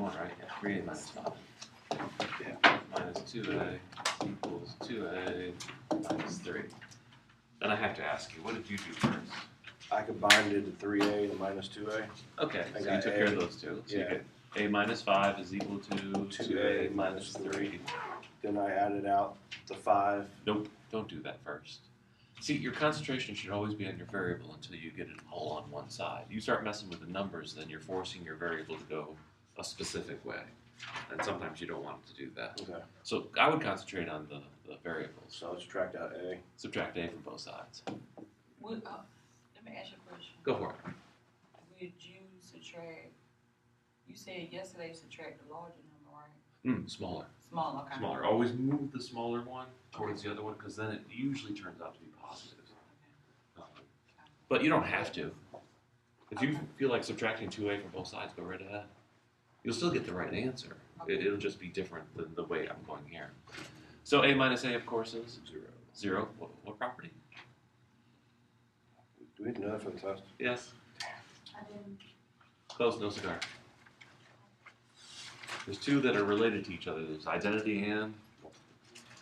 1, right? Yeah, 3a minus 5. Yeah. Minus 2a equals 2a minus 3. Then I have to ask you, what did you do first? I combined it to 3a and minus 2a. Okay, I so you got took A. care of those two. So Yeah. you get a minus 5 is equal to 2a minus 3. Then I added out the 5. Nope, don't do that first. See, your concentration should always be on your variable until you get it all on one side. You start messing with the numbers, then you're forcing your variable to go a specific way. And sometimes you don't want it to do that. Okay. So I would concentrate on the variables. So I'll subtract out a. Subtract a from both sides. Let me ask you a question. Go for it. Would you subtract, you said yesterday subtract the larger number, right? Smaller. Smaller, okay. Smaller. Always move the smaller one towards the other one because then it usually turns out to be positive. But you don't have to. If you feel like subtracting 2a from both sides, go right ahead. You'll still get the right answer. It'll just be different than the way I'm going here. So a minus a, of course, is 0. 0. What property? Do we have to know that for the test? Yes. I didn't. Close, no cigar. There's two that are related to each other. There's identity and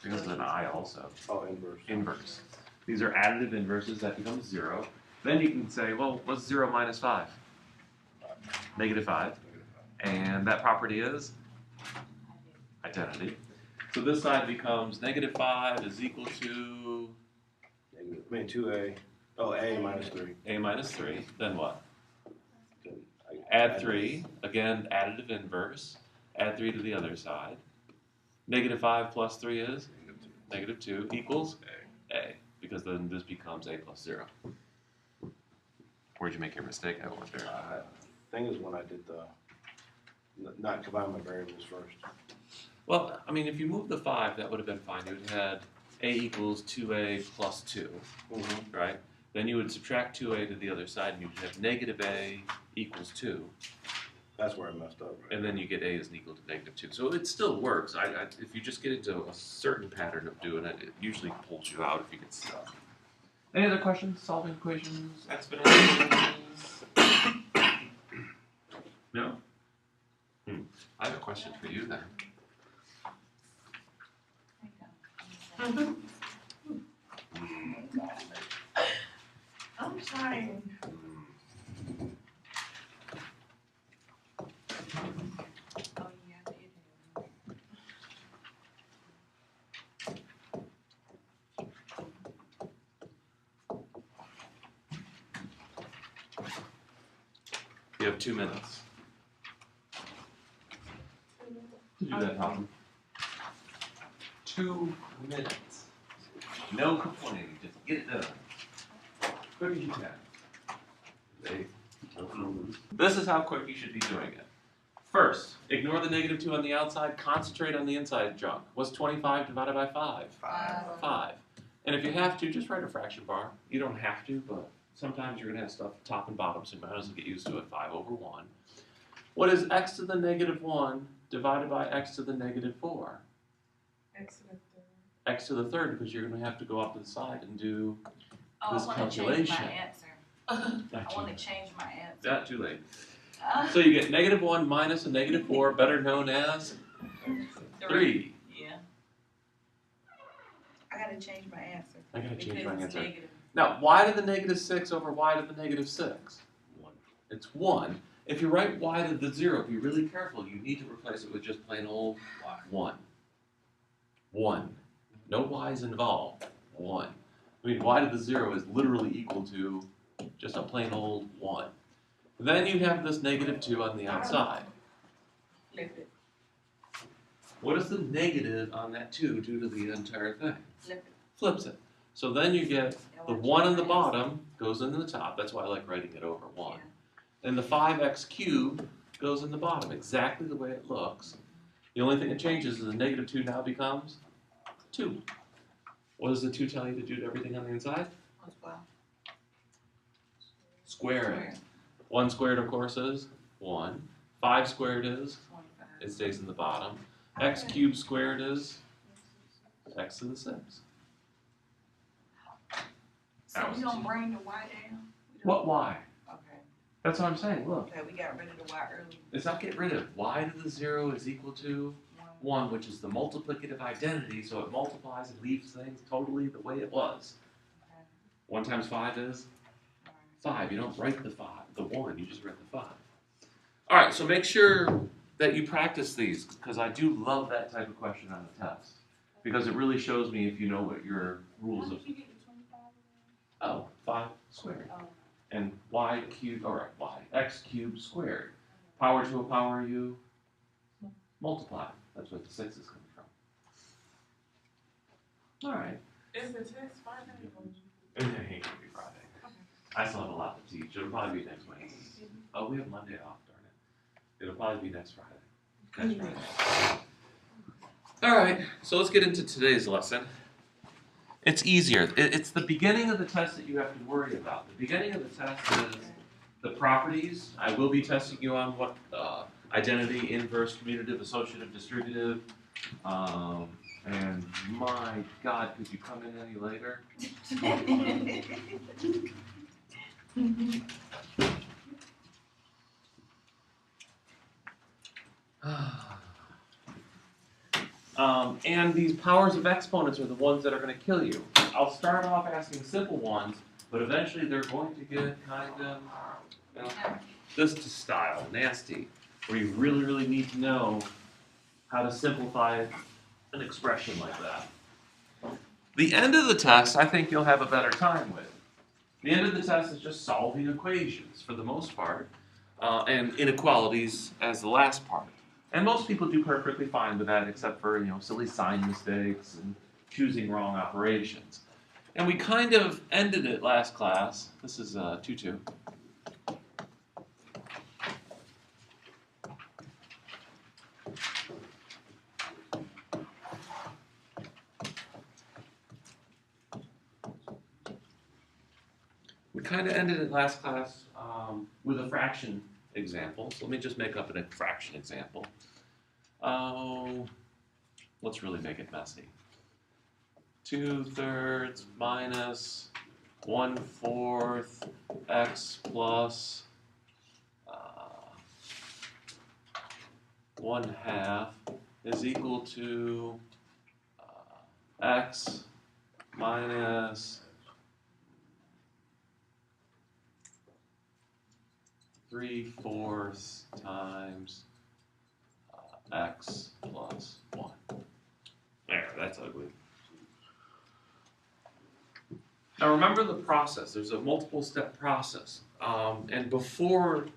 there's an I also. Oh, inverse. Inverse. These are additive inverses. That becomes 0. Then you can say, well, what's 0 minus 5? Negative 5. And that property is identity. So this side becomes negative 5 is equal to 2a. Oh, a minus 3. a minus 3. Then what? Then I Add 3. Again, additive inverse. Add 3 to the other side. Negative 5 plus 3 is? Negative 2 equals? A. Because then this becomes a plus 0. Where'd you make your mistake, I wonder? Thing is when I did the not combine my variables first. Well, I mean, if you move the 5, that would have been fine. You would have had a equals 2a plus 2, right? Then you would subtract 2a to the other side, and you would have negative a equals 2. That's where I messed up. Right? And then you get a is equal to negative 2. So it still works. If you just get into a certain pattern of doing it, it usually pulls you out if you get stuck. Any other questions? Solving equations? Exponentials? No? I have a question for you then. I'm trying. Oh, yeah, I did. You have 2 minutes to do that problem. 2 minutes. No complaining, just get it done. Quick as you can. This is how quick you should be doing it. First, ignore the negative 2 on the outside, concentrate on the inside junk. What's 25 divided by 5? 5. And if you have to, just write a fraction bar. You don't have to, but sometimes you're going to have stuff top and bottom, so you might as well get used to it. 5 over 1. What is x to the negative 1 divided by x to the negative 4? X to the third. X to the third, because you're going to have to go up to the side and do Oh, this I want to change calculation. my answer. I want to change my answer. Not too late. So you get negative 1 minus a negative 4, better known as 3. Yeah. I got to change my answer. I got to change my Because it's answer. negative. Now, y to the negative 6 over y to the negative 6? 1. It's 1. If you write y to the 0, be really careful. You need to replace it with just plain old 1. 1. No y's involved. 1. I mean, y to the 0 is literally equal to just a plain old 1. Then you have this negative 2 on the outside. Flip it. What is the negative on that 2 do to the entire thing? Flip it. Flips it. So then you get the 1 on the bottom goes into the top. That's why I like writing it over 1. Yeah. And the 5x cubed goes in the bottom, exactly the way it looks. The only thing that changes is the negative 2 now becomes 2. What does the 2 tell you to do to everything on the inside? Square it. 1 squared, of course, is 1. 5 squared is, 25. it stays in the bottom. X cubed squared is x to the 6. So we don't bring the y down? What y? Okay. That's what I'm saying, look. Okay, we got rid of the y earlier. It's not get rid of. Y to the 0 is equal to 1, which is the multiplicative identity, so it multiplies and leaves things totally the way it was. Okay. 1 times 5 is 5. You don't write the 1, you just write the 5. All right, so make sure that you practice these, because I do love that type of question on the test, because it really shows me if you know what your rules of. you get the 25? Oh, 5 squared. Oh. And y cubed, or x cubed squared. Power to a power you multiply. That's what the 6 is coming from. All right. Is the test Friday? It ain't gonna be Friday. I still have a lot to teach. It'll probably be next Wednesday. Oh, we have Monday off, darn it. It'll probably be next Friday. Next Friday. All right, so let's get into today's lesson. It's easier. It's the beginning of the test that you have to worry about. The beginning of the test is the properties. I will be testing you on what identity, inverse, commutative, associative, distributive. And my God, could you come in any later? And these powers of exponents are the ones that are going to kill you. I'll start off asking simple ones, but eventually they're going to get kind of this to style, nasty, where you really, really need to know how to simplify an expression like that. The end of the test, I think you'll have a better time with. The end of the test is just solving equations for the most part, and inequalities as the last part. And most people do perfectly fine with that, except for silly sign mistakes and choosing wrong operations. And we kind of ended it last class. This is 2-2. We kind of ended it last class with a fraction example. So let me just make up a fraction example. Let's really make it messy. 2/3 minus 1/4 x plus 1/2 is equal to x minus 3/4 times x plus 1. There, that's ugly. Now remember the process. There's a multiple step process. And before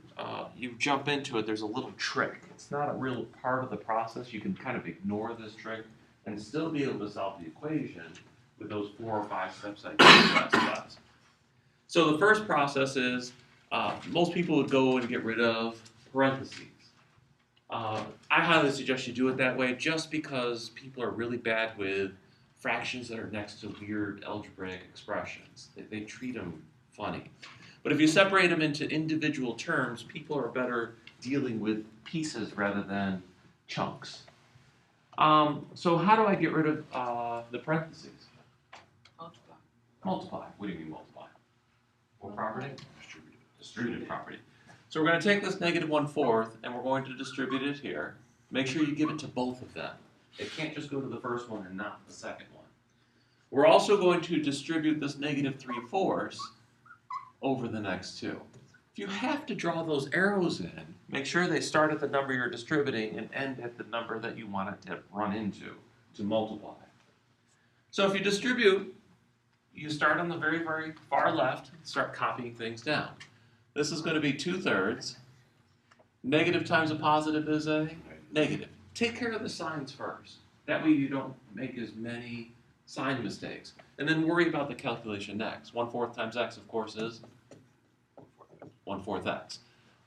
you jump into it, there's a little trick. It's not a real part of the process. You can kind of ignore this trick and still be able to solve the equation with those 4 or 5 steps I gave you last class. So the first process is most people would go and get rid of parentheses. I highly suggest you do it that way just because people are really bad with fractions that are next to weird algebraic expressions. They treat them funny. But if you separate them into individual terms, people are better dealing with pieces rather than chunks. So how do I get rid of the parentheses? Multiply. Multiply. What do you mean multiply? What property? Distributive property. So we're going to take this negative 1/4 and we're going to distribute it here. Make sure you give it to both of them. It can't just go to the first one and not the second one. We're also going to distribute this negative 3/4 over the next two. If you have to draw those arrows in, make sure they start at the number you're distributing and end at the number that you want it to run into to multiply. So if you distribute, you start on the very, very far left and start copying things down. This is going to be 2/3. Negative times a positive is a negative. Take care of the signs first. That way you don't make as many sign mistakes. And then worry about the calculation next. 1/4 times x, of course, is 1/4 x.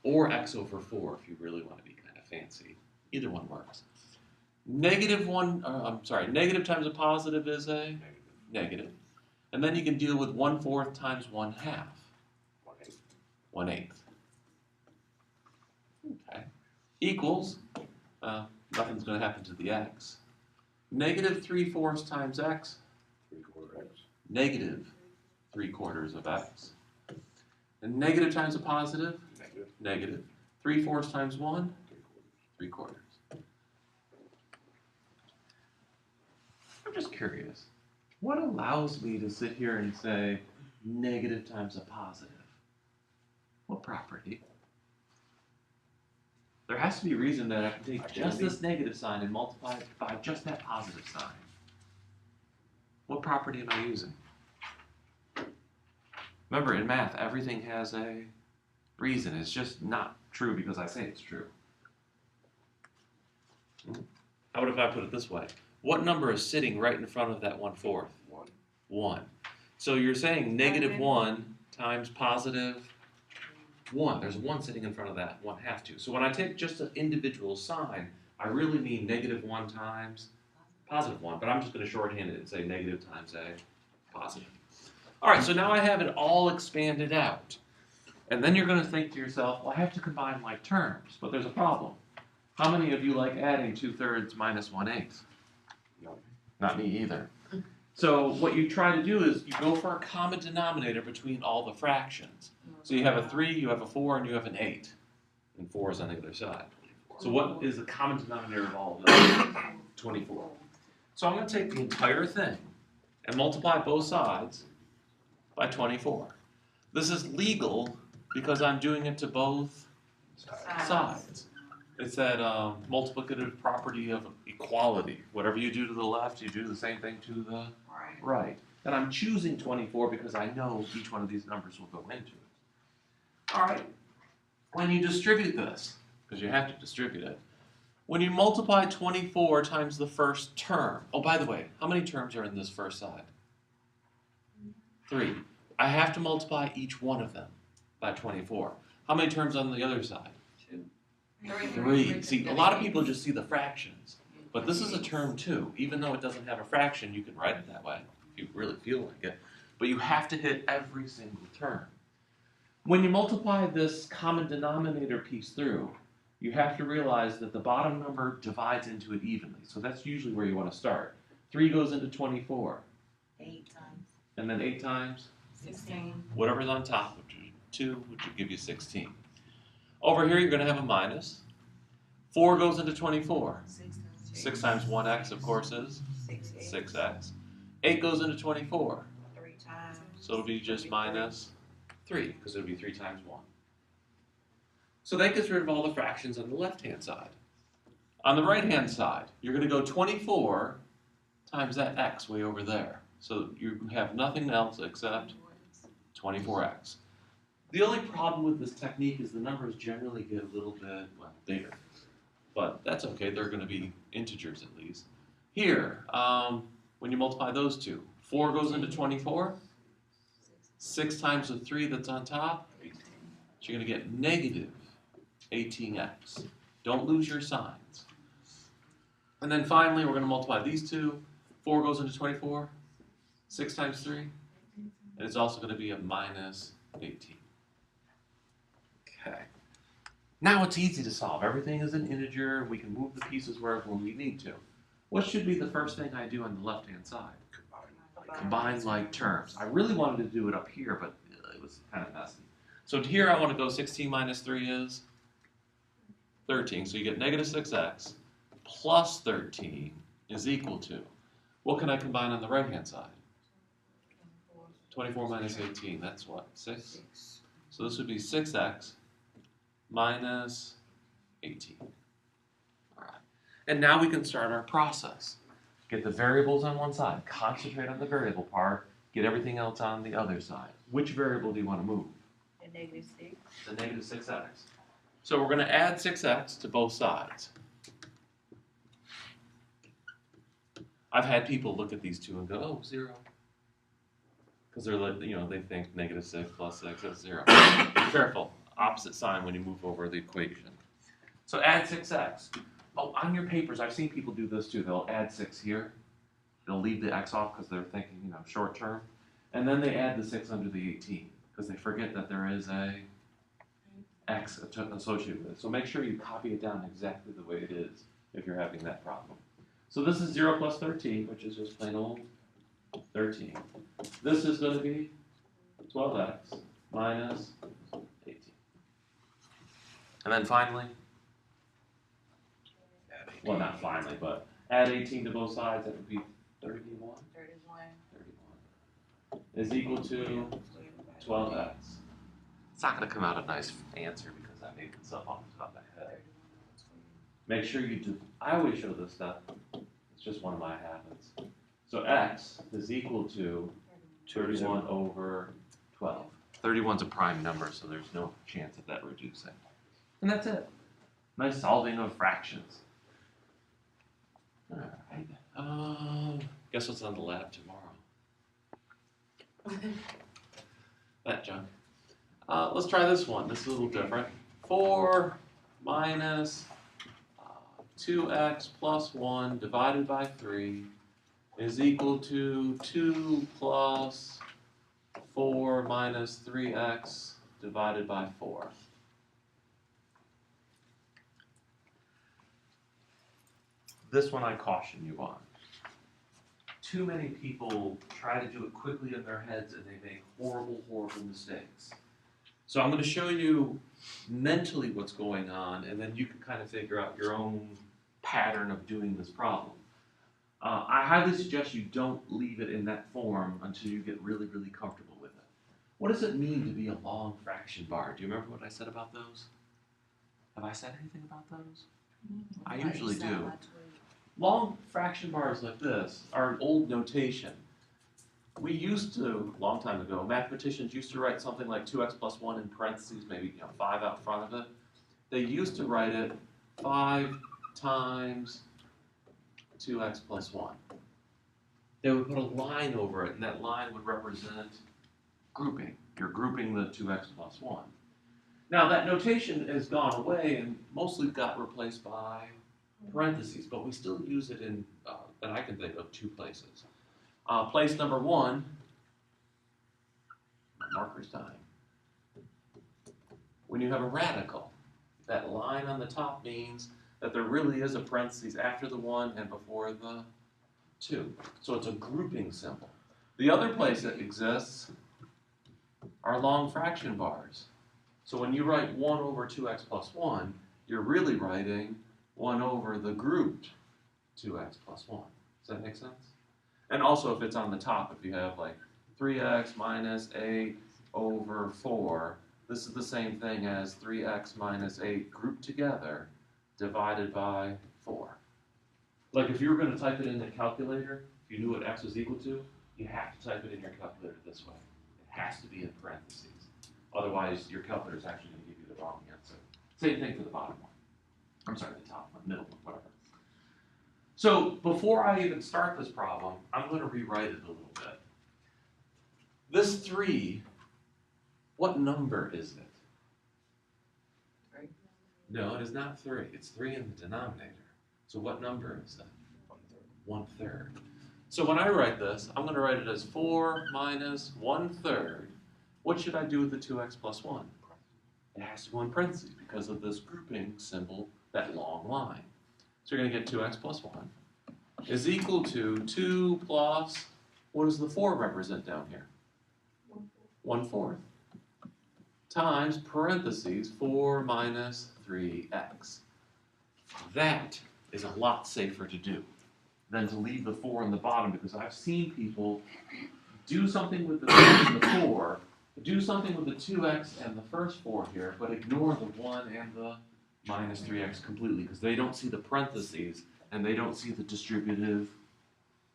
Or x over 4 if you really want to be kind of fancy. Either one works. Negative times a positive is a negative. And then you can deal with 1/4 times 1/2. 1/8. Okay. Equals, nothing's going to happen to the x. Negative 3/4 times x. 3/4 x. Negative 3/4 of x. And negative times a positive. Negative. Negative. 3/4 times 1? 3/4. I'm just curious. What allows me to sit here and say negative times a positive? What property? There has to be a reason that I can take just this negative sign and multiply it by just that positive sign. What property am I using? Remember, in math, everything has a reason. It's just not true because I say it's true. How about if I put it this way? What number is sitting right in front of that 1/4? 1. 1. So you're saying negative 1 times positive 1. There's a 1 sitting in front of that 1/2. So when I take just an individual sign, I really mean negative 1 times positive 1. But I'm just going to shorthand it and say negative times a positive. All right, so now I have it all expanded out. And then you're going to think to yourself, well, I have to combine like terms. But there's a problem. How many of you like adding 2/3 minus 1/8? No. Not me either. So what you try to do is you go for a common denominator between all the fractions. So you have a 3, you have a 4, and you have an 8. And 4 is on the other side. So what is the common denominator of all of those? 24. So I'm going to take the entire thing and multiply both sides by 24. This is legal because I'm doing it to both sides. It's that multiplicative property of equality. Whatever you do to the left, you do the same thing to the right. And I'm choosing 24 because I know each one of these numbers will go into it. All right. When you distribute this, because you have to distribute it, when you multiply 24 times the first term, oh, by the way, how many terms are in this first side? 3. I have to multiply each one of them by 24. How many terms on the other side? 3. See, a lot of people just see the fractions, but this is a term too. Even though it doesn't have a fraction, you can write it that way if you really feel like it. But you have to hit every single term. When you multiply this common denominator piece through, you have to realize that the bottom number divides into it evenly. So that's usually where you want to start. 3 goes into 24. 8 times. And then 8 times? 16. Whatever's on top, which is 2, which will give you 16. Over here, you're going to have a minus. 4 goes into 24. 6 times 1x, of course, is 6x. 8 goes into 24. 3 times. So it'll be just minus 3, because it'll be 3 times 1. So that gets rid of all the fractions on the left-hand side. On the right-hand side, you're going to go 24 times that x way over there. So you have nothing else except 24x. The only problem with this technique is the numbers generally get a little bit, well, bigger. But that's okay, they're going to be integers at least. Here, when you multiply those two, 4 goes into 24. 6 times the 3 that's on top, so you're going to get negative 18x. Don't lose your signs. And then finally, we're going to multiply these two. 4 goes into 24. 6 times 3. And it's also going to be a minus 18. Okay. Now it's easy to solve. Everything is an integer. We can move the pieces wherever we need to. What should be the first thing I do on the left-hand side? Combine like terms. I really wanted to do it up here, but it was kind of messy. So here I want to go 16 minus 3 is 13. So you get negative 6x plus 13 is equal to, what can I combine on the right-hand side? 24 minus 18, that's what, 6? So this would be 6x minus 18. All right. And now we can start our process. Get the variables on one side, concentrate on the variable part, get everything else on the other side. Which variable do you want to move? The negative 6. The negative 6x. So we're going to add 6x to both sides. I've had people look at these two and go, oh, 0. Because they're like, they think negative 6 plus 6 is 0. Be careful. Opposite sign when you move over the equation. So add 6x. Oh, on your papers, I've seen people do this too. They'll add 6 here. They'll leave the x off because they're thinking, short term. And then they add the 6 under the 18 because they forget that there is a x associated with it. So make sure you copy it down exactly the way it is if you're having that problem. So this is 0 plus 13, which is just plain old 13. This is going to be 12x minus 18. And then finally, well, not finally, but add 18 to both sides, that would be 31. 31 is equal to 12x. It's not going to come out a nice answer because I made this up off the top of my head. Make sure you do. I always show this stuff. It's just one of my habits. So x is equal to 31 over 12. 31's a prime number, so there's no chance of that reducing. And that's it. Nice solving of fractions. All right. Guess what's on the lab tomorrow? That junk. Let's try this one. This is a little different. 4 minus 2x plus 1 divided by 3 is equal to 2 plus 4 minus 3x divided by 4. This one I caution you on. Too many people try to do it quickly in their heads and they make horrible, horrible mistakes. So I'm going to show you mentally what's going on, and then you can kind of figure out your own pattern of doing this problem. I highly suggest you don't leave it in that form until you get really, really comfortable with it. What does it mean to be a long fraction bar? Do you remember what I said about those? Have I said anything about those? I usually do. Long fraction bars like this are an old notation. We used to, a long time ago, mathematicians used to write something like 2x plus 1 in parentheses, maybe 5 out front of it. They used to write it 5 times 2x plus 1. They would put a line over it, and that line would represent grouping. You're grouping the 2x plus 1. Now, that notation has gone away and mostly got replaced by parentheses, but we still use it in, that I can think of, 2 places. Place number 1, my marker's dying. When you have a radical, that line on the top means that there really is a parentheses after the 1 and before the 2. So it's a grouping symbol. The other place that exists are long fraction bars. So when you write 1 over 2x plus 1, you're really writing 1 over the grouped 2x plus 1. Does that make sense? And also if it's on the top, if you have like 3x minus 8 over 4, this is the same thing as 3x minus 8 grouped together divided by 4. Like if you were going to type it in the calculator, if you knew what x was equal to, you have to type it in your calculator this way. It has to be in parentheses. Otherwise, your calculator is actually going to give you the wrong answer. Same thing for the bottom one. I'm sorry, the top one, middle one, whatever. So before I even start this problem, I'm going to rewrite it a little bit. This 3, what number is it? 3. No, it is not 3. It's 3 in the denominator. So what number is that? 1/3. So when I write this, I'm going to write it as 4 minus 1/3. What should I do with the 2x plus 1? It has to go in parentheses because of this grouping symbol, that long line. So you're going to get 2x plus 1 is equal to 2 plus, what does the 4 represent down here? 1/4. Times parentheses 4 minus 3x. That is a lot safer to do than to leave the 4 on the bottom, because I've seen people do something with the 3 and the 4, do something with the 2x and the first 4 here, but ignore the 1 and the minus 3x completely because they don't see the parentheses and they don't see the distributive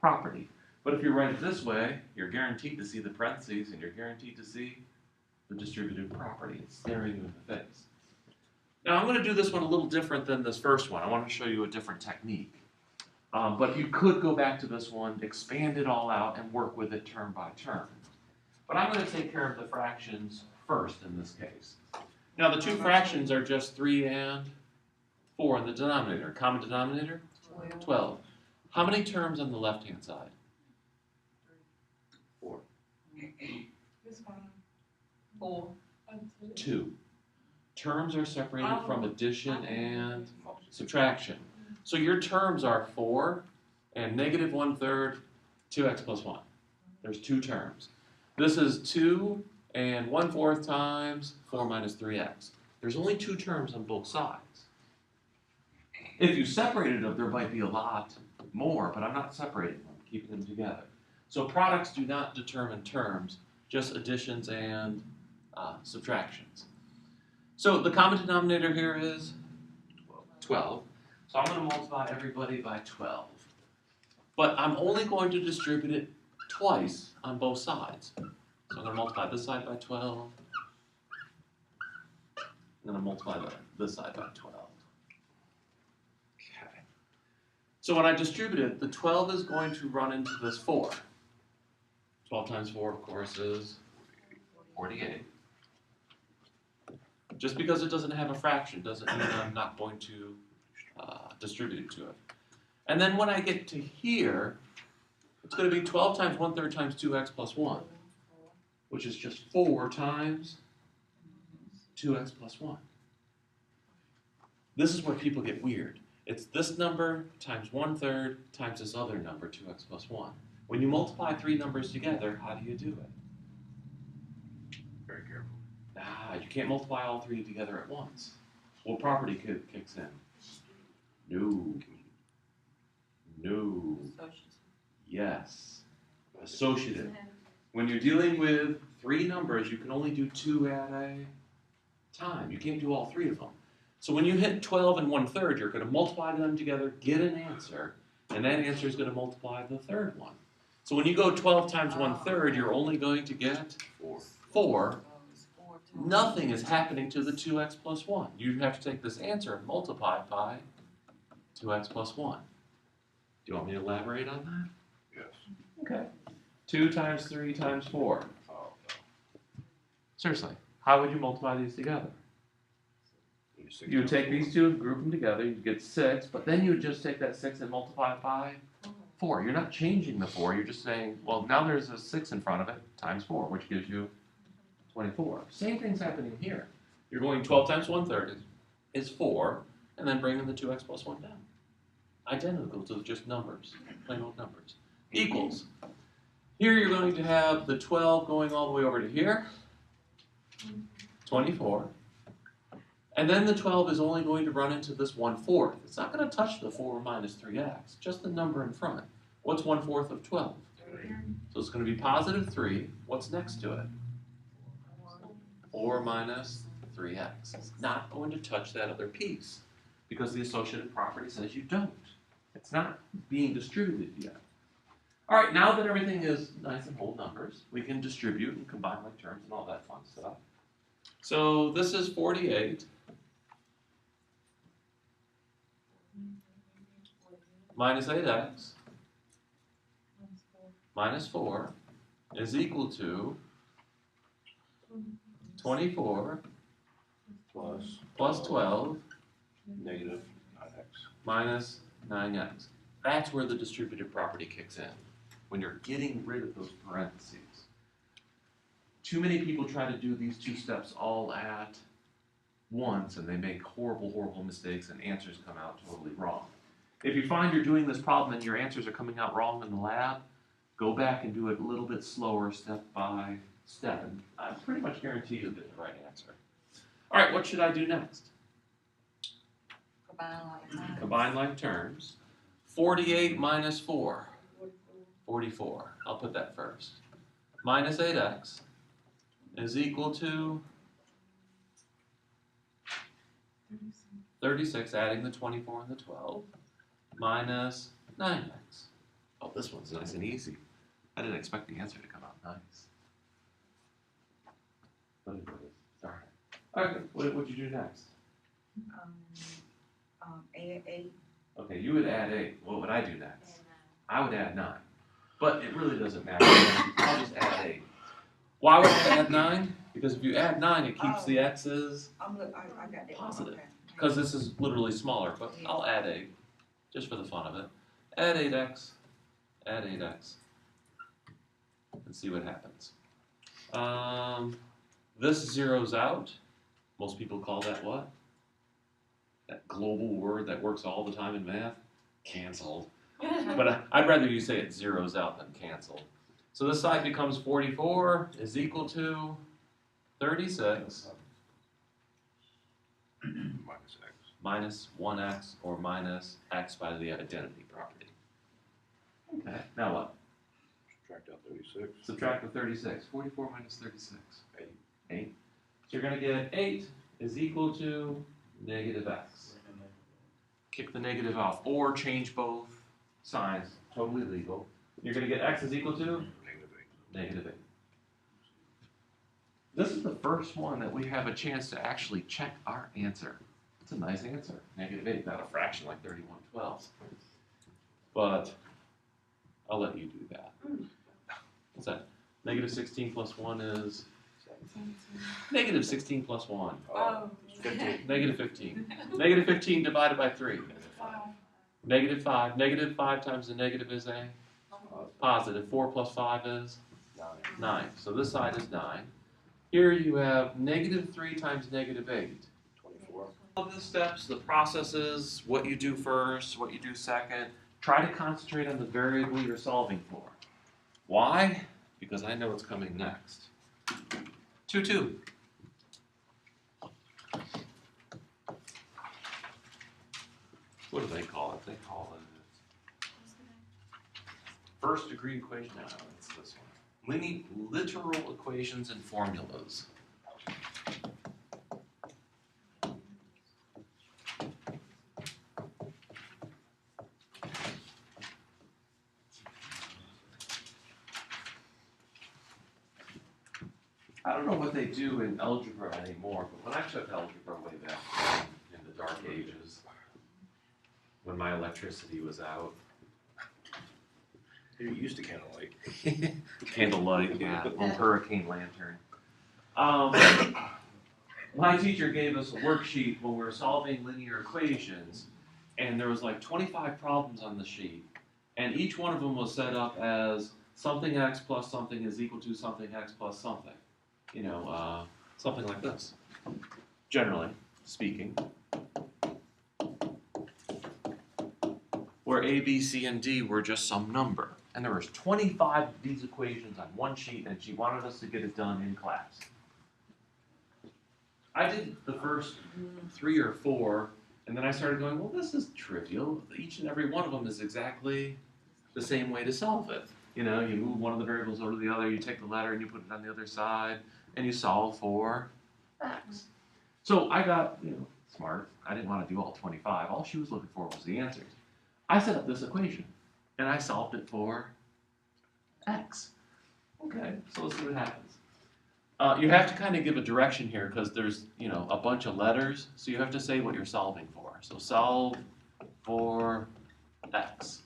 property. But if you write it this way, you're guaranteed to see the parentheses and you're guaranteed to see the distributive property. It's staring you in the face. Now I'm going to do this one a little different than this first one. I want to show you a different technique. But you could go back to this one, expand it all out, and work with it term by term. But I'm going to take care of the fractions first in this case. Now the 2 fractions are just 3 and 4 in the denominator. Common denominator? 12. How many terms on the left-hand side? 4. This one. 4. 2. Terms are separated from addition and subtraction. So your terms are 4 and negative 1/3, 2x plus 1. There's 2 terms. This is 2 and 1/4 times 4 minus 3x. There's only two terms on both sides. If you separated them, there might be a lot more, but I'm not separating them, keeping them together. So products do not determine terms, just additions and subtractions. So the common denominator here is 12. So I'm going to multiply everybody by 12. But I'm only going to distribute it twice on both sides. So I'm going to multiply this side by 12. I'm going to multiply this side by 12. Okay. So when I distribute it, the 12 is going to run into this 4. 12 times 4, of course, is 48. Just because it doesn't have a fraction doesn't mean I'm not going to distribute it to it. And then when I get to here, it's going to be 12 times 1/3 times 2x plus 1, which is just 4 times 2x plus 1. This is where people get weird. It's this number times 1/3 times this other number, 2x plus 1. When you multiply three numbers together, how do you do it? Very careful. You can't multiply all three together at once. What property kicks in? No. No. Yes. Associative. When you're dealing with three numbers, you can only do two at a time. You can't do all three of them. So when you hit 12 and 1/3, you're going to multiply them together, get an answer, and that answer is going to multiply the third one. So when you go 12 times 1/3, you're only going to get 4. Nothing is happening to the 2x plus 1. You have to take this answer and multiply it by 2x plus 1. Do you want me to elaborate on that? Yes. Okay. 2 times 3 times 4. Oh, no. Seriously, how would you multiply these together? You would take these two and group them together, you'd get 6, but then you would just take that 6 and multiply it by 4. You're not changing the 4, you're just saying, well, now there's a 6 in front of it, times 4, which gives you 24. Same thing's happening here. You're going 12 times 1/3 is 4, and then bringing the 2x plus 1 down. Identical to just numbers, plain old numbers. Equals. Here you're going to have the 12 going all the way over to here, 24. And then the 12 is only going to run into this 1/4. It's not going to touch the 4 minus 3x, just the number in front. What's 1/4 of 12? 3. So it's going to be positive 3. What's next to it? 4 minus 3x. It's not going to touch that other piece because the associative property says you don't. It's not being distributed yet. All right, now that everything is nice and whole numbers, we can distribute and combine like terms and all that fun stuff. So this is 48 minus 8x minus 4 is equal to 24 plus 12 Negative 9x. minus 9x. That's where the distributive property kicks in, when you're getting rid of those parentheses. Too many people try to do these two steps all at once, and they make horrible, horrible mistakes, and answers come out totally wrong. If you find you're doing this problem and your answers are coming out wrong in the lab, go back and do it a little bit slower, step by step, and I pretty much guarantee you'll get the right answer. All right, what should I do next? Combine like terms. 48 minus 4. 44. I'll put that first. Minus 8x is equal to 36, adding the 24 and the 12, minus 9x. Oh, this one's nice and easy. I didn't expect the answer to come out nice. But it is. Darn it. Okay, what would you do next? Add 8. Okay, you would add 8. What would I do next? I would add 9. But it really doesn't matter. I'll just add 8. Why would I add 9? Because if you add 9, it keeps the x's I got that. positive. Okay. Because this is literally smaller, but I'll add 8, just for the fun of it. Add 8x, and see what happens. This zeroes out. Most people call that what? That global word that works all the time in math? Canceled. But I'd rather you say it zeroes out than canceled. So this side becomes 44 is equal to 36 minus 1x or minus x by the identity property. Okay, now what? Subtract out 36. Subtract the 36. 44 minus 36. 8. 8. So you're going to get 8 is equal to negative x. Kick the negative off, or change both signs. Totally legal. You're going to get x is equal to? Negative 8. Negative 8. This is the first one that we have a chance to actually check our answer. It's a nice answer. Negative 8, not a fraction like 31/12. But I'll let you do that. What's that? Negative 16 plus 1 is? Negative 16 plus 1. Oh. 15. Negative 15. Negative 15 divided by 3. Negative 5. Negative 5 times the negative is a? Positive. 4 plus 5 is? 9. So this side is 9. Here you have negative 3 times negative 8. 24. All of the steps, the processes, what you do first, what you do second. Try to concentrate on the variable you're solving for. Why? Because I know what's coming next. 2, 2. What do they call it? They call it first degree equation. No, it's this one. Literal equations and formulas. I don't know what they do in algebra anymore, but when I took algebra way back in the dark ages, when my electricity was out. You used to candlelight. Candlelight, yeah, little hurricane lantern. My teacher gave us a worksheet when we were solving linear equations, and there was like 25 problems on the sheet, and each one of them was set up as something x plus something is equal to something x plus something. You know, something like this, generally speaking. Where A, B, C, and D were just some number. And there was 25 of these equations on one sheet, and she wanted us to get it done in class. I did the first 3 or 4, and then I started going, well, this is trivial. Each and every one of them is exactly the same way to solve it. You know, you move one of the variables over to the other, you take the letter and you put it on the other side, and you solve for x. So I got, smart. I didn't want to do all 25. All she was looking for was the answers. I set up this equation, and I solved it for x. Okay, so let's see what happens. You have to kind of give a direction here because there's, a bunch of letters, so you have to say what you're solving for. So solve for x.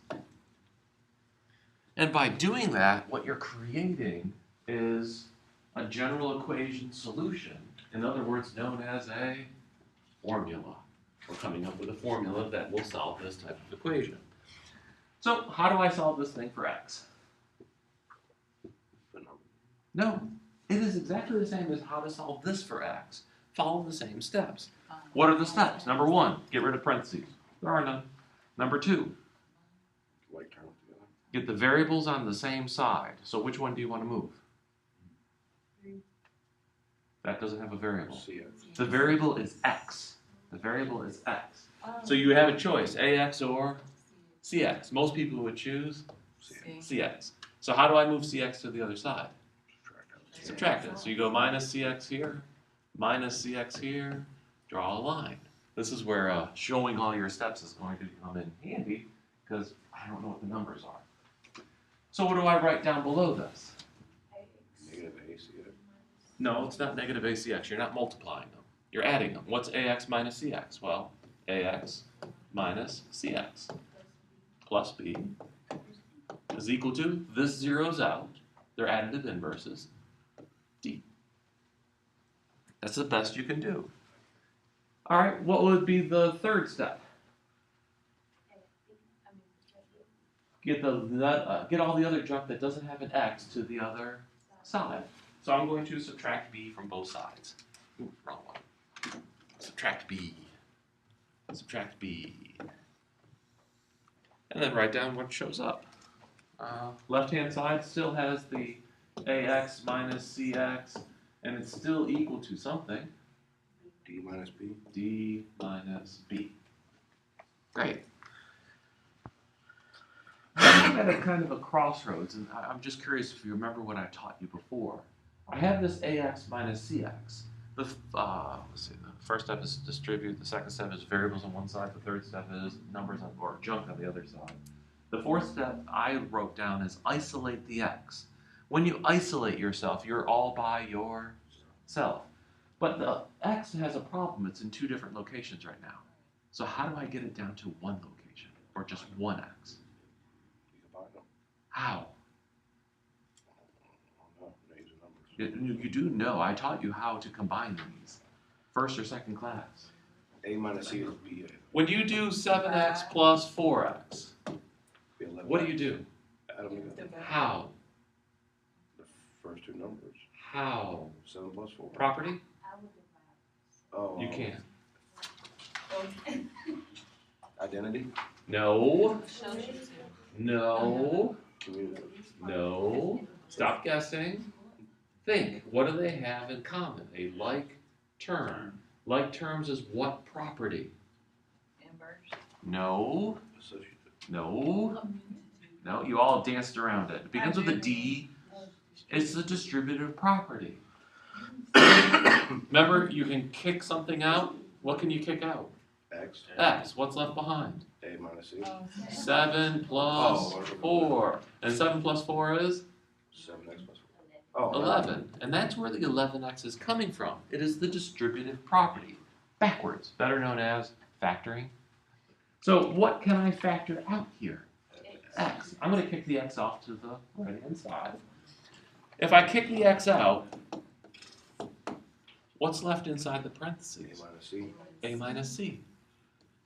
And by doing that, what you're creating is a general equation solution, in other words, known as a formula. We're coming up with a formula that will solve this type of equation. So how do I solve this thing for x? No, it is exactly the same as how to solve this for x. Follow the same steps. What are the steps? Number 1, get rid of parentheses. There are none. Number 2, get the variables on the same side. So which one do you want to move? That doesn't have a variable. The variable is x. The variable is x. So you have a choice, ax or cx. Most people would choose cx. So how do I move cx to the other side? Subtract it. So you go minus cx here, minus cx here, draw a line. This is where showing all your steps is going to come in handy because I don't know what the numbers are. So what do I write down below this? Negative ACX. No, it's not negative ACX. You're not multiplying them. You're adding them. What's AX minus CX? Well, AX minus CX plus B is equal to, this zeroes out, they're additive inverses, D. That's the best you can do. All right, what would be the third step? Get all the other junk that doesn't have an X to the other side. So I'm going to subtract B from both sides. Ooh, wrong one. Subtract B. Subtract B. And then write down what shows up. Left-hand side still has the AX minus CX, and it's still equal to something. D minus B. D minus B. Great. I'm at a kind of a crossroads, and I'm just curious if you remember what I taught you before. I have this AX minus CX. Let's see, the first step is distribute, the second step is variables on one side, the third step is numbers on, or junk on the other side. The fourth step I wrote down is isolate the X. When you isolate yourself, you're all by yourself. But the X has a problem, it's in two different locations right now. So how do I get it down to one location, or just one X? You combine them. How? No, names and numbers. You do know, I taught you how to combine these. First or second class. A minus C is B. When you do 7x plus 4x, Be 11. what do you do? Add them together. How? The first two numbers. How? 7 plus 4. Property? Oh. You can't. Identity. No. Associative. No. Community. No. Stop guessing. Think. What do they have in common? A like term. Like terms is what property? Inverse. No. Associative. No. No. You all danced around it. It begins with a D. It's a distributive property. Remember, you can kick something out. What can you kick out? X. X. What's left behind? A minus C. 7 plus 4. And 7 plus 4 is? 7x plus 4. Oh. 11. And that's where the 11x is coming from. It is the distributive property. Backwards. Better known as factoring. So what can I factor out here? X. I'm going to kick the x off to the right-hand side. If I kick the x out, what's left inside the A parentheses? minus C. A minus C.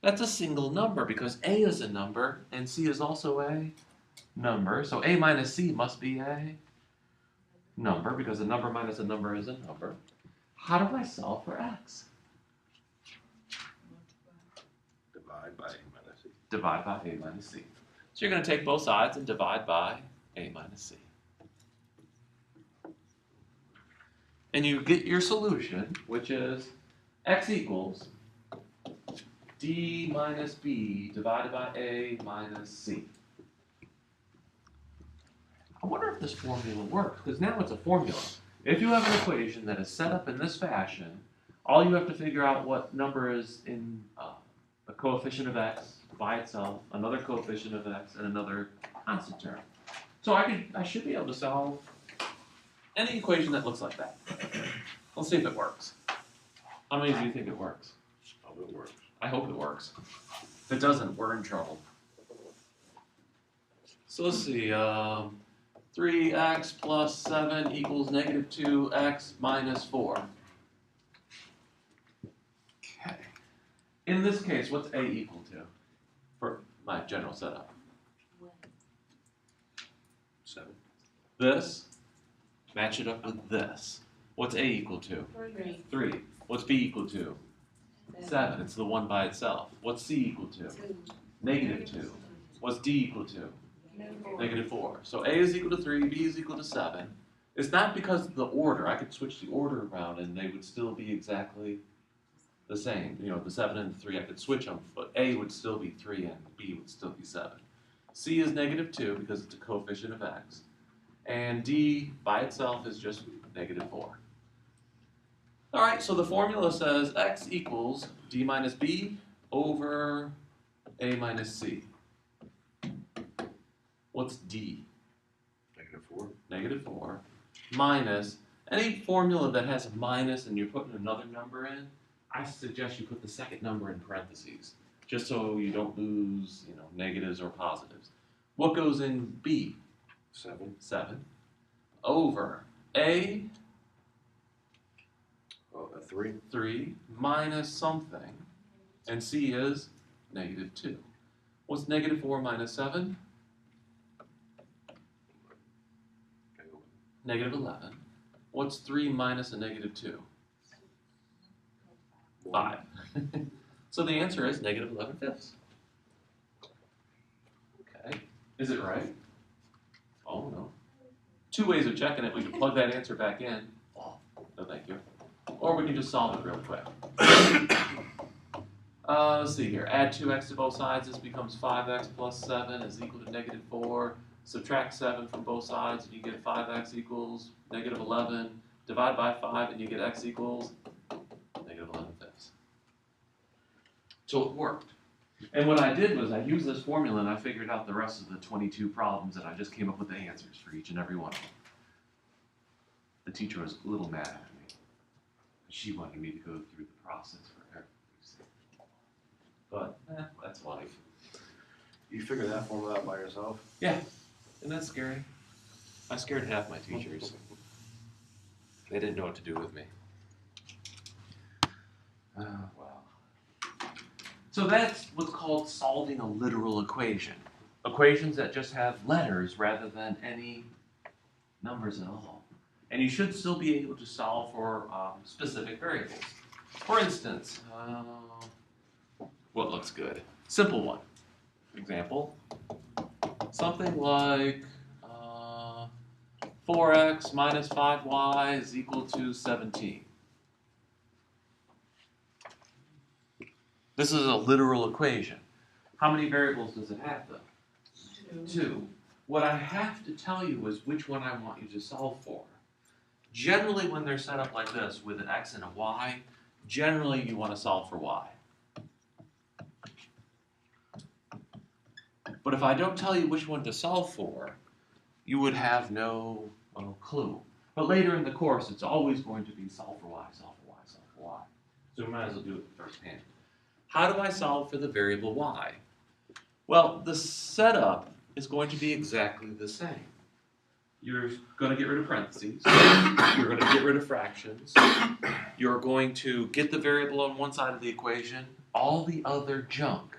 That's a single number because A is a number and C is also a number. So A minus C must be a number because a number minus a number is a number. How do I solve for X? Divide by A minus C. Divide by A minus C. So you're going to take both sides and divide by A minus C. And you get your solution, which is X equals D minus B divided by A minus C. I wonder if this formula works, because now it's a formula. If you have an equation that is set up in this fashion, all you have to figure out what number is in a coefficient of X by itself, another coefficient of X, and another constant term. So I should be able to solve any equation that looks like that. Let's see if it works. How many of you think it works? Oh, it works. I hope it works. If it doesn't, we're in trouble. So let's see. 3x plus 7 equals negative 2x minus 4. Okay. In this case, what's a equal to for my general setup? 7. This. Match it up with this. What's a equal to? 3. What's b equal to? 7. It's the one by itself. What's c equal to? Negative 2. What's d equal to? Negative 4. So a is equal to 3, b is equal to 7. It's not because of the order. I could switch the order around and they would still be exactly the same. You know, the 7 and the 3, I could switch them, but a would still be 3 and b would still be 7. C is negative 2 because it's a coefficient of x. And d by itself is just negative 4. All right, so the formula says x equals d minus b over a minus c. What's d? Negative 4. Negative 4 minus any formula that has a minus and you're putting another number in. I suggest you put the second number in parentheses, just so you don't lose, negatives or positives. What goes in b? 7. 7 over a Oh, a 3. 3 minus something, and c is negative 2. What's negative 4 minus 7? Negative 11. What's 3 minus a negative 2? 5. So the answer is negative 11 fifths. Okay. Is it right? Oh, no. 2 ways of checking it. We can plug that answer back in. Oh, no, thank you. Or we can just solve it real quick. Let's see here. Add 2x to both sides. This becomes 5x plus 7 is equal to negative 4. Subtract 7 from both sides and you get 5x equals negative 11. Divide by 5 and you get x equals negative 11/5. So it worked. And what I did was I used this formula and I figured out the rest of the 22 problems and I just came up with the answers for each and every one of them. The teacher was a little mad at me. She wanted me to go through the process for her. But that's life. You figured that formula out by yourself? Yeah. Isn't that scary? I scared half my teachers. They didn't know what to do with me. Well. So that's what's called solving a literal equation. Equations that just have letters rather than any numbers at all. And you should still be able to solve for specific variables. For instance, what looks good? Simple one. Example, something like 4x minus 5y is equal to 17. This is a literal equation. How many variables does it have, though? 2. What I have to tell you is which one I want you to solve for. Generally, when they're set up like this with an x and a y, generally you want to solve for y. But if I don't tell you which one to solve for, you would have no clue. But later in the course, it's always going to be solve for y, solve for y, solve for y. So we might as well do it firsthand. How do I solve for the variable y? Well, the setup is going to be exactly the same. You're going to get rid of parentheses. You're going to get rid of fractions. You're going to get the variable on one side of the equation, all the other junk.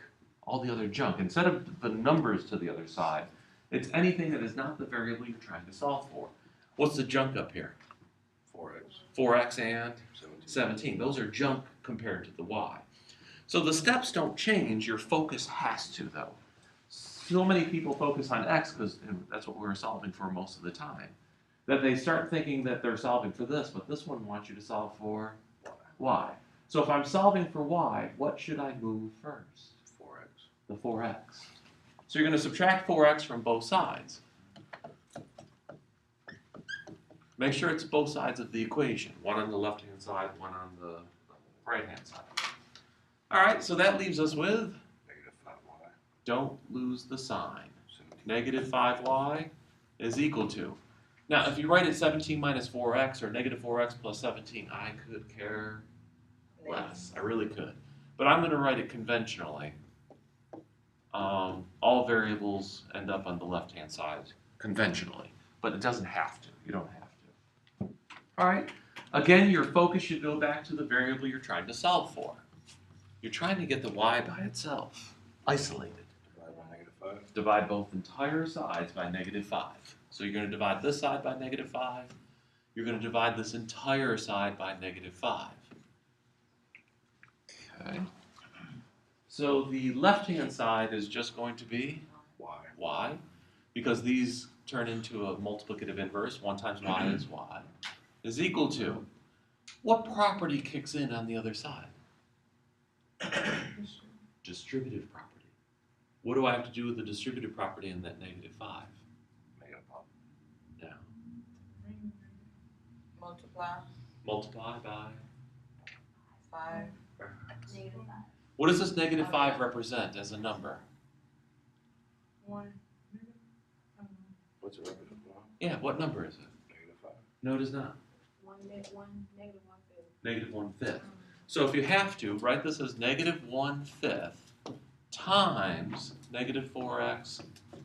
Instead of the numbers to the other side, it's anything that is not the variable you're trying to solve for. What's the junk up here? 4x. 4x and 17. Those are junk compared to the y. So the steps don't change. Your focus has to, though. So many people focus on x because that's what we were solving for most of the time, that they start thinking that they're solving for this, but this one wants you to solve for y. So if I'm solving for y, what should I move first? 4x. The 4x. So you're going to subtract 4x from both sides. Make sure it's both sides of the equation. One on the left-hand side, one on the right-hand side. All right, so that leaves us with? Negative 5y. Don't lose the sign. 17. Negative 5y is equal to. Now, if you write it 17 minus 4x or negative 4x plus 17, I could care less. I really could. But I'm going to write it conventionally. All variables end up on the left-hand side conventionally, but it doesn't have to. You don't have to. All right. Again, your focus should go back to the variable you're trying to solve for. You're trying to get the y by itself, isolated. Divide by negative 5. Divide both entire sides by negative 5. So you're going to divide this side by negative 5. You're going to divide this entire side by negative 5. Okay. So the left-hand side is just going to be y, because these turn into a multiplicative inverse. 1 times y is y, is equal to. What property kicks in on the other side? Distributive property. What do I have to do with the distributive property in that negative 5? Make it a pop. Now, multiply by 5. Negative 5. What does this negative 5 represent as a number? 1. What's it represent? Yeah, what number is it? Negative 5. No, it is not. Negative 1/5. Negative 1/5. So if you have to, write this as negative 1/5 times negative 4x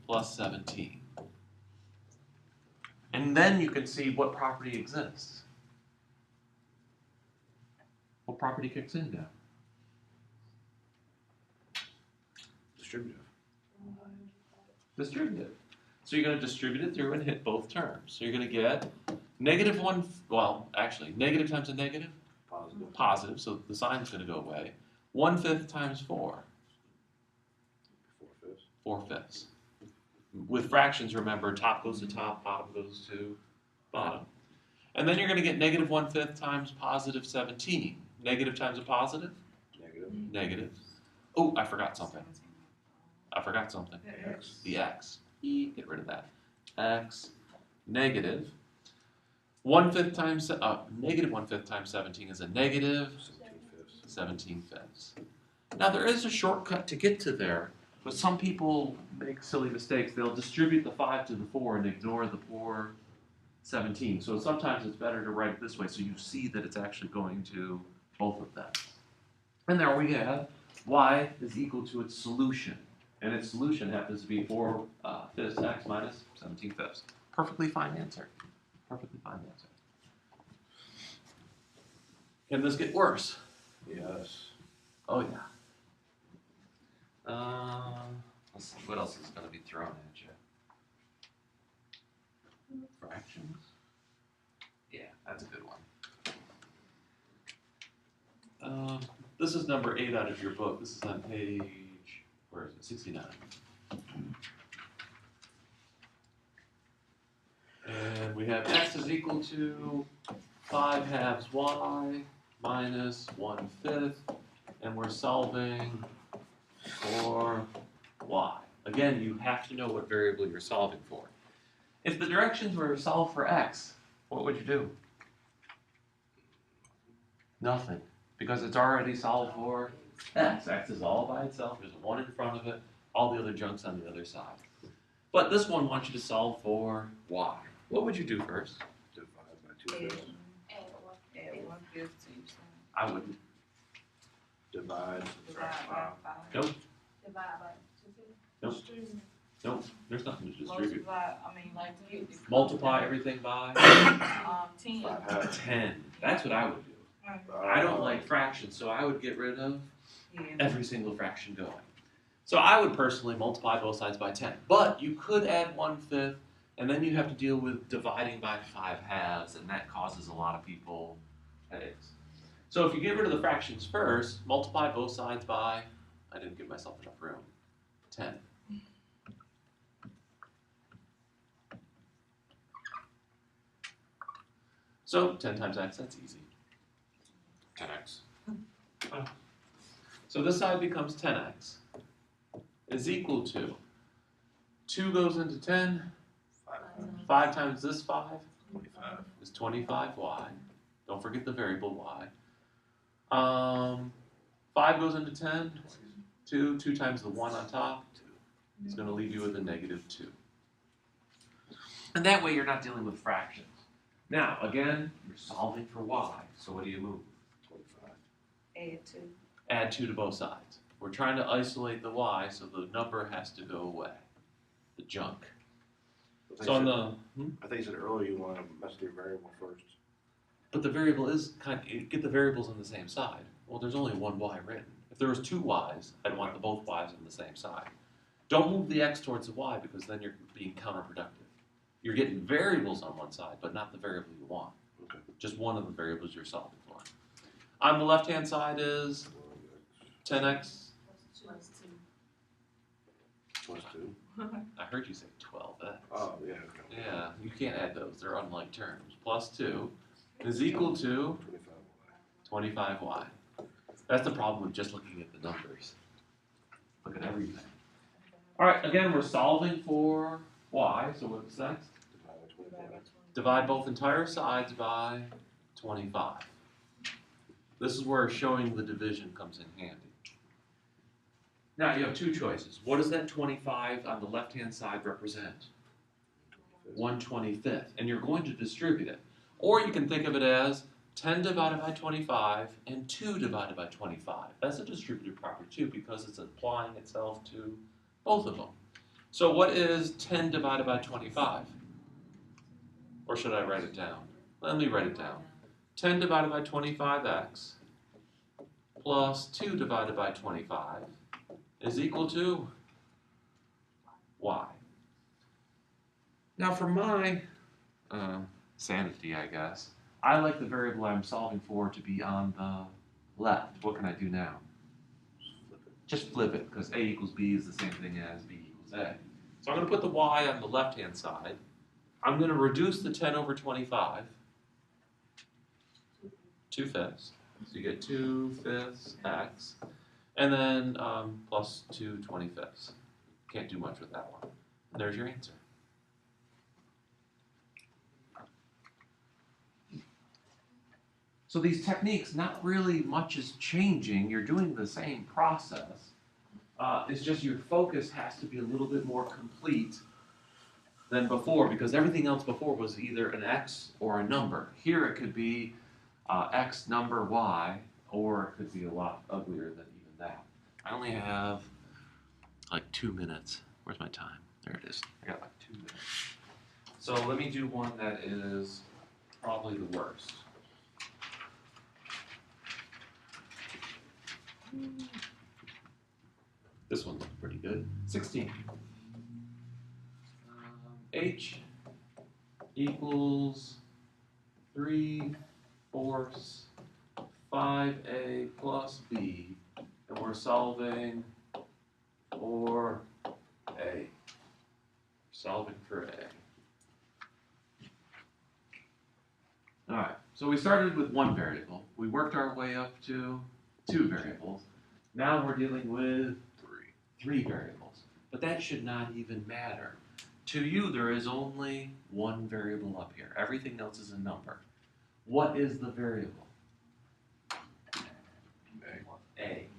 plus 17. And then you can see what property exists. What property kicks in now? Distributive. Distributive. So you're going to distribute it through and hit both terms. So you're going to get negative 1, well, actually, negative times a negative? Positive. Positive, so the sign's going to go away. 1/5 times 4. 4/5. 4/5. With fractions, remember, top goes to top, bottom goes to bottom. And then you're going to get negative 1/5 times positive 17. Negative times a positive? Negative. Negative. Oh, I forgot something. I forgot something. X. The x. Get rid of that. X negative 1/5 times, negative 1/5 times 17 is a negative 17/5. 17/5. Now there is a shortcut to get to there, but some people make silly mistakes. They'll distribute the 5 to the 4 and ignore the poor 17. So sometimes it's better to write it this way so you see that it's actually going to both of them. And there we have y is equal to its solution. And its solution happens to be 4/5 x minus 17/5. Perfectly fine answer. Perfectly fine answer. Can this get worse? Yes. Oh yeah. Let's see, what else is going to be thrown at you? Fractions? Yeah, that's a good one. This is number 8 out of your book. This is on page, where is it, 69. And we have x is equal to 5/2 y minus 1/5, and we're solving for y. Again, you have to know what variable you're solving for. If the directions were solve for x, what would you do? Nothing, because it's already solved for x. X is all by itself, there's a 1 in front of it, all the other junk's on the other side. But this one wants you to solve for y. What would you do first? Divide by 2/5. Add one. Add 1/5 to each side. I wouldn't. Divide. Divide by 5. Nope, Divide by 2/5. Nope. Distribute. nope, there's nothing to distribute. Multiply, I mean, like to get the. Multiply everything by 10. 5/2. 10. That's what I would do. I don't like fractions, so I would get rid of Yeah. every single fraction going. So I would personally multiply both sides by 10. But you could add 1/5, and then you have to deal with dividing by 5/2, and that causes a lot of people headaches. So if you get rid of the fractions first, multiply both sides by, I didn't give myself enough room, 10. So 10 times x, that's easy. 10x. So this side becomes 10x is equal to 2 goes into 10, 5 times this 5 25. is 25y. Don't forget the variable y. 5 goes into 10, 2 times the 1 on top is going to leave you with a negative 2. And that way you're not dealing with fractions. Now, again, you're solving for y, so what do you move? 25. Add 2. Add 2 to both sides. We're trying to isolate the y, so the number has to go away. The junk. So on the, I think you said earlier you want to mess with your variable first. but the variable is get the variables on the same side. Well, there's only one y written. If there was 2 y's, I'd want the both y's on the same side. Don't move the x towards the y because then you're being counterproductive. You're getting variables on one side, but not the variable you want. Okay. Just one of the variables you're solving for. On the left-hand side is 10x. Plus 2. Plus 2. I heard you say 12x. Oh, yeah, okay. Yeah, you can't add those. They're unlike terms. Plus 2 is equal to 25. 25y. That's the problem with just looking at the numbers. Look at everything. All right, again, we're solving for y, so what's next? Divide by 25. Divide both entire sides by 25. This is where showing the division comes in handy. Now you have 2 choices. What does that 25 on the left-hand side represent? 1/25th, and you're going to distribute it. Or you can think of it as 10 divided by 25 and 2 divided by 25. That's a distributive property too because it's applying itself to both of them. So what is 10 divided by 25? Or should I write it down? Let me write it down. 10 divided by 25x plus 2 divided by 25 is equal to y. Now for my sanity, I guess, I like the variable I'm solving for to be on the left. What can I do now? Just flip it, because a equals b is the same thing as b equals a. So I'm going to put the y on the left-hand side. I'm going to reduce the 10 over 25, 2/5. So you get 2/5 x, and then plus 2/25. Can't do much with that one. And there's your answer. So these techniques, not really much is changing. You're doing the same process. It's just your focus has to be a little bit more complete than before, because everything else before was either an x or a number. Here it could be x number y, or it could be a lot uglier than even that. I only have like 2 minutes. Where's my time? There it is. I got like 2 minutes. So let me do one that is probably the worst. This one looks pretty good. 16. H equals 3/4 5a plus b, and we're solving for a. Solving for a. All right, so we started with one variable. We worked our way up to 2 variables. Now we're dealing with 3 variables. But that should not even matter. To you, there is only one variable up here. Everything else is a number. What is the variable? A.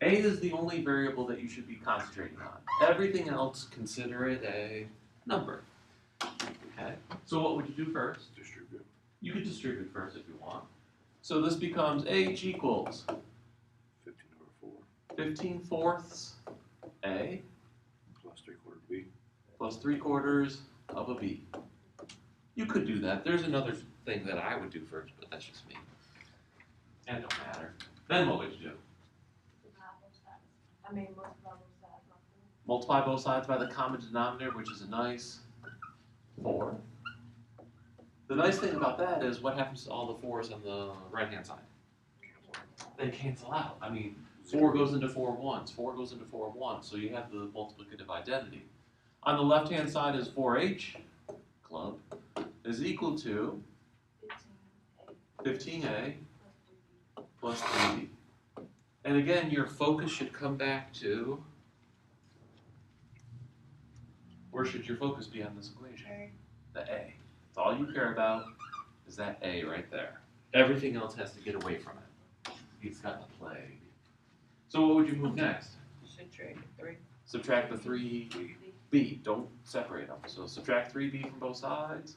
A is the only variable that you should be concentrating on. Everything else, consider it a number. Okay? So what would you do first? Distribute. You could distribute first if you want. So this becomes H equals 15/4 A Plus 3/4 B. plus 3/4 of a B. You could do that. There's another thing that I would do first, but that's just me. And it don't matter. Then what would you do? Divide both sides. I mean, multiply both sides by 4. Multiply both sides by the common denominator, which is a nice 4. The nice thing about that is what happens to all the 4s on the right-hand side? They cancel out. I mean, 4 goes into 4 once, 4 goes into 4 once, so you have the multiplicative identity. On the left-hand side is 4h, club, is equal to 15a plus 3b. And again, your focus should come back to, where should your focus be on this equation? The A. That's all you care about is that A right there. Everything else has to get away from it. He's got the plague. So what would you move next? Subtract 3. Subtract the 3b. Don't separate them. So subtract 3b from both sides.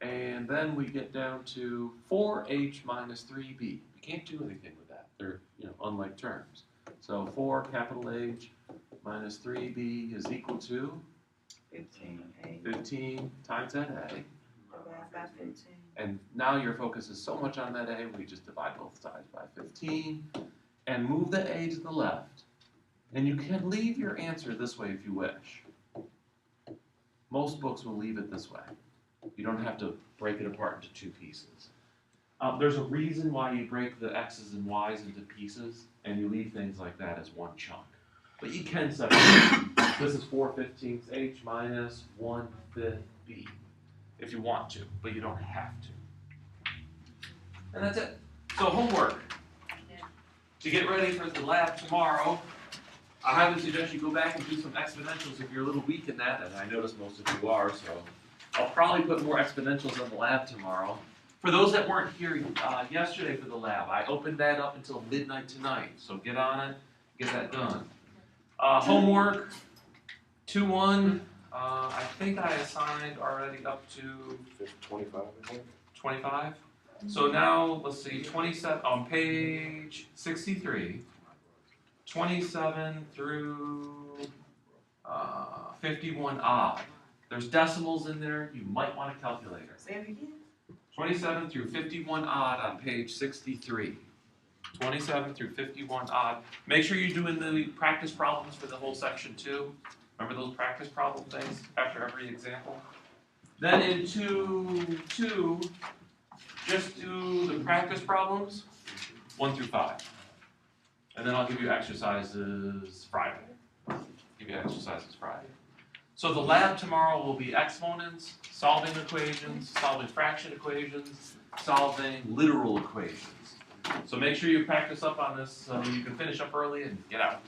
And then we get down to 4h minus 3b. You can't do anything with that. They're, unlike terms. So 4 capital H minus 3b is equal to 15A. 15 times that A. Divide by 15. And now your focus is so much on that A, we just divide both sides by 15 and move the A to the left. And you can leave your answer this way if you wish. Most books will leave it this way. You don't have to break it apart into 2 pieces. There's a reason why you break the X's and Y's into pieces and you leave things like that as one chunk. But you can separate. This is 4/15 H minus 1/5 B. If you want to, but you don't have to. And that's it. So homework. To get ready for the lab tomorrow, I highly suggest you go back and do some exponentials if you're a little weak in that, and I notice most of you are, so I'll probably put more exponentials on the lab tomorrow. For those that weren't here yesterday for the lab, I opened that up until midnight tonight, so get on it, get that done. Homework, 2-1, I think I assigned already up to 25, I think. 25. So now, let's see, 27, on page 63, 27 through 51 odd. There's decimals in there, you might want a calculator. Say it again. 27 through 51 odd on page 63. 27 through 51 odd. Make sure you're doing the practice problems for the whole section too. Remember those practice problem things after every example? Then in 2, just do the practice problems 1 through 5. And then I'll give you exercises Friday. So the lab tomorrow will be exponents, solving equations, solving fraction equations, solving literal equations. So make sure you practice up on this so you can finish up early and get out.